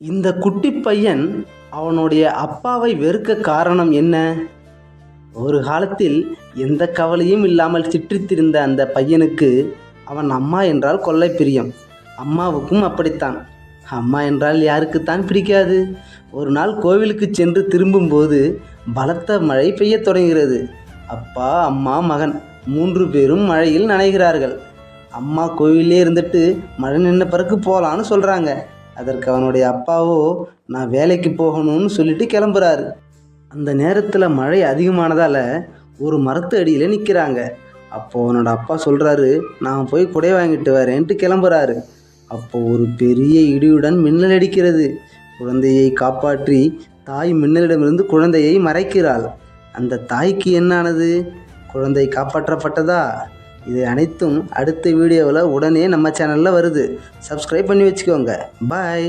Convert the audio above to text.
இந்த குட்டி பையன் அவனுடைய அப்பாவை வெறுக்க காரணம் என்ன? ஒரு காலத்தில் எந்த கவலையும் இல்லாமல் சுற்றித் திரிந்த அந்த பையனுக்கு அவன் அம்மா என்றால் கொள்ளை பிரியம். அம்மாவுக்கும் அப்படித்தான். அம்மா என்றால் யாருக்குத்தான் பிடிக்காது? ஒரு நாள் கோவிலுக்கு சென்று திரும்பும்போது பலத்த மழை பெய்யத் தொடங்குகிறது. அப்பா, அம்மா, மகன் 3 பேரும் மழையில் நனைகிறார்கள். அம்மா கோவிலே இருந்துட்டு மழை நின்ன பிறகு போகலான்னு சொல்கிறாங்க. அதற்கு அவனுடைய அப்பாவோ நான் வேலைக்கு போகணும்னு சொல்லிட்டு கிளம்புறாரு. அந்த நேரத்தில் மழை அதிகமானதால் ஒரு மரத்து அடியில் நிற்கிறாங்க. அப்போது அவனோட அப்பா சொல்கிறாரு, நான் போய் குடை வாங்கிட்டு வரேன்ட்டு கிளம்புறாரு. அப்போது ஒரு பெரிய இடியுடன் மின்னல் அடிக்கிறது. குழந்தையை காப்பாற்றி தாய் மின்னலிடமிருந்து குழந்தையை மறைக்கிறாள். அந்த தாய்க்கு என்ன ஆனது? குழந்தை காப்பாற்றப்பட்டதா? இது அனைத்தும் அடுத்த வீடியோவில் உடனே நம்ம சேனலில் வருது. சப்ஸ்கிரைப் பண்ணி வச்சுக்கோங்க. பாய்.